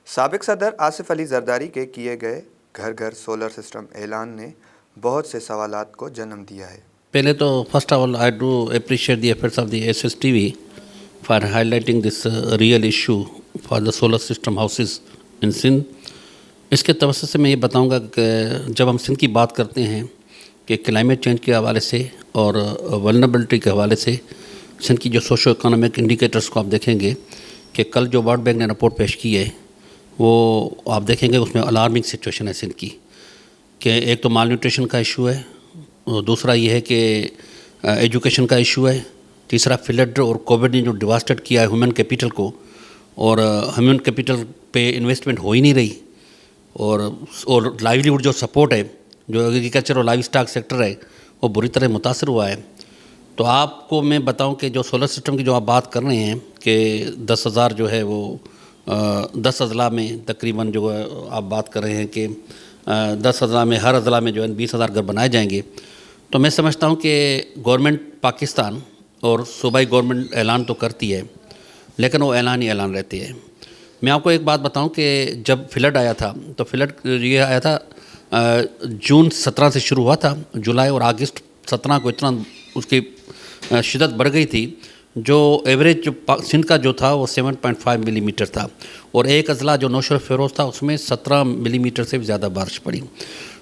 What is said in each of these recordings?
سابق صدر آصف علی زرداری کے کیے گئے گھر گھر سولر سسٹم اعلان نے بہت سے سوالات کو جنم دیا ہے۔ پہلے تو first of all I do appreciate the efforts of the SSTV for highlighting this real issue for the solar system houses in Sindh. اس کے توسط سے میں یہ بتاؤں گا کہ جب ہم سندھ کی بات کرتے ہیں کہ کلائمیٹ چینج کے حوالے سے اور ولنریبلٹی کے حوالے سے سندھ کی جو سوشو اکنامک انڈیکیٹرز کو آپ دیکھیں گے کہ کل جو ورلڈ بینک نے رپورٹ پیش کی ہے وہ آپ دیکھیں گے اس میں الارمنگ سچویشن ہے سندھ کی، کہ ایک تو مال نیوٹریشن کا ایشو ہے، دوسرا یہ ہے کہ ایجوکیشن کا ایشو ہے، تیسرا فلڈ اور کووڈ نے جو ڈیواسٹیٹ کیا ہے ہیومن کیپٹل کو، اور ہیومن کیپٹل پہ انویسٹمنٹ ہو ہی نہیں رہی، اور لائیولیہوڈ جو سپورٹ ہے، جو ایگریکلچر اور لائیو اسٹاک سیکٹر ہے وہ بری طرح متاثر ہوا ہے۔ تو آپ کو میں بتاؤں کہ جو سولر سسٹم کی جو آپ بات کر رہے ہیں کہ 10,000 جو ہے وہ 10 اضلاع میں تقریباً جو ہے آپ بات کر رہے ہیں کہ 10 اضلاع میں ہر اضلاع میں جو ہے 20,000 گھر بنائے جائیں گے، تو میں سمجھتا ہوں کہ گورنمنٹ پاکستان اور صوبائی گورنمنٹ اعلان تو کرتی ہے لیکن وہ اعلان ہی اعلان رہتے ہیں۔ میں آپ کو ایک بات بتاؤں کہ جب فلڈ آیا تھا تو فلڈ یہ آیا تھا جون 17 سے شروع ہوا تھا، جولائی اور اگست 17 کو اتنا اس کی شدت بڑھ گئی تھی، جو ایوریج جو سندھ کا جو تھا وہ 7.5 ملی میٹر تھا، اور ایک اضلاع جو نوشہر فیروز تھا اس میں 17 ملی میٹر سے بھی زیادہ بارش پڑی،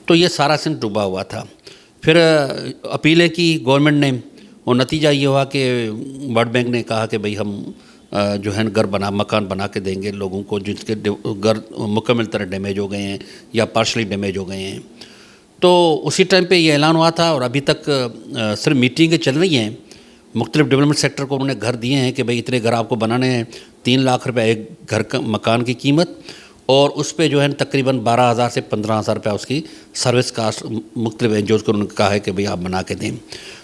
تو یہ سارا سندھ ڈوبا ہوا تھا۔ پھر اپیلیں کی گورنمنٹ نے، اور نتیجہ یہ ہوا کہ ورلڈ بینک نے کہا کہ بھئی ہم جو ہے مکان بنا کے دیں گے لوگوں کو جس کے گھر مکمل طرح ڈیمیج ہو گئے ہیں یا پارشلی ڈیمیج ہو گئے ہیں۔ تو اسی ٹائم پہ یہ اعلان ہوا تھا، اور ابھی تک صرف میٹنگیں چل رہی ہیں، مختلف ڈیولپمنٹ سیکٹر کو انہوں نے گھر دیے ہیں کہ بھئی اتنے گھر آپ کو بنانے ہیں، 3 لاکھ روپے ایک گھر کا مکان کی قیمت، اور اس پہ جو ہے تقریباً 12,000 سے 15,000 روپے اس کی سروس کاسٹ مختلف NGOs کو انہوں نے کہا ہے کہ بھئی آپ بنا کے دیں۔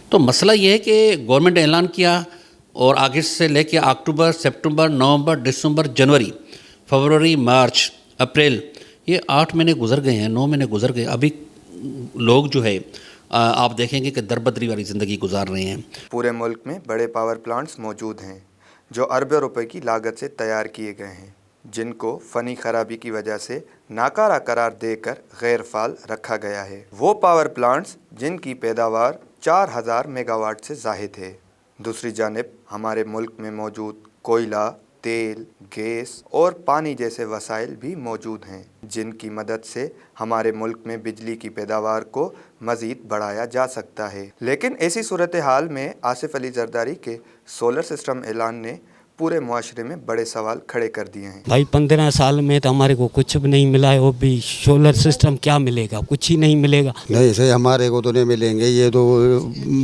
تو مسئلہ یہ ہے کہ گورنمنٹ نے اعلان کیا، اور اگست سے لے کے اکتوبر، سپتمبر، نومبر، دسمبر، جنوری، فروری، مارچ، اپریل، یہ 8 مہینے گزر گئے ہیں، 9 مہینے گزر گئے، ابھی لوگ جو ہے آپ دیکھیں گے کہ دربدری والی زندگی گزار رہے ہیں۔ پورے ملک میں بڑے پاور پلانٹس موجود ہیں جو اربوں روپے کی لاگت سے تیار کیے گئے ہیں، جن کو فنی خرابی کی وجہ سے ناکارہ قرار دے کر غیر فعال رکھا گیا ہے۔ وہ پاور پلانٹس جن کی پیداوار 4,000 میگا واٹ سے زائد ہے۔ دوسری جانب ہمارے ملک میں موجود کوئلہ، تیل، گیس اور پانی جیسے وسائل بھی موجود ہیں جن کی مدد سے ہمارے ملک میں بجلی کی پیداوار کو مزید بڑھایا جا سکتا ہے۔ لیکن ایسی صورتحال میں آصف علی زرداری کے سولر سسٹم اعلان نے پورے معاشرے میں بڑے سوال کھڑے کر دیے ہیں۔ بھائی 15 سال میں تو ہمارے کو کچھ بھی نہیں ملا ہے، وہ بھی سولر سسٹم کیا ملے گا؟ کچھ ہی نہیں ملے گا۔ نہیں، اسے ہمارے کو تو نہیں ملیں گے، یہ تو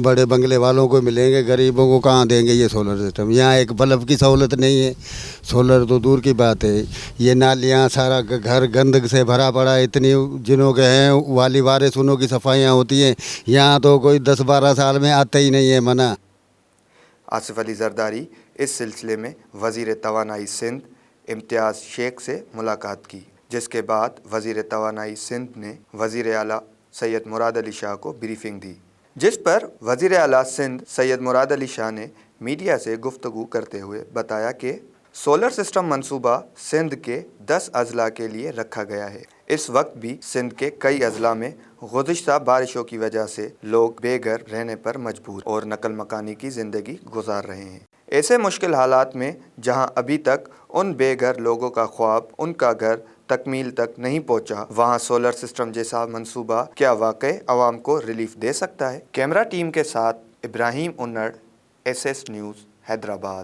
بڑے بنگلے والوں کو ملیں گے، غریبوں کو کہاں دیں گے یہ سولر سسٹم؟ یہاں ایک بلب کی سہولت نہیں ہے، سولر تو دور کی بات ہے۔ یہ نالیاں سارا گھر گندگ سے بھرا پڑا ہے، اتنی جنوں کے ہیں والی وارث انہوں کی صفائیاں ہوتی ہیں، یہاں تو کوئی 10-12 سال میں آتے ہی نہیں ہے منع۔ آصف علی زرداری اس سلسلے میں وزیر توانائی سندھ امتیاز شیخ سے ملاقات کی، جس کے بعد وزیر توانائی سندھ نے وزیر اعلیٰ سید مراد علی شاہ کو بریفنگ دی، جس پر وزیر اعلیٰ سندھ سید مراد علی شاہ نے میڈیا سے گفتگو کرتے ہوئے بتایا کہ سولر سسٹم منصوبہ سندھ کے 10 اضلاع کے لیے رکھا گیا ہے۔ اس وقت بھی سندھ کے کئی اضلاع میں گزشتہ بارشوں کی وجہ سے لوگ بے گھر رہنے پر مجبور اور نقل مکانی کی زندگی گزار رہے ہیں۔ ایسے مشکل حالات میں جہاں ابھی تک ان بے گھر لوگوں کا خواب ان کا گھر تکمیل تک نہیں پہنچا، وہاں سولر سسٹم جیسا منصوبہ کیا واقعی عوام کو ریلیف دے سکتا ہے؟ کیمرہ ٹیم کے ساتھ ابراہیم انڑ، SS نیوز، حیدرآباد۔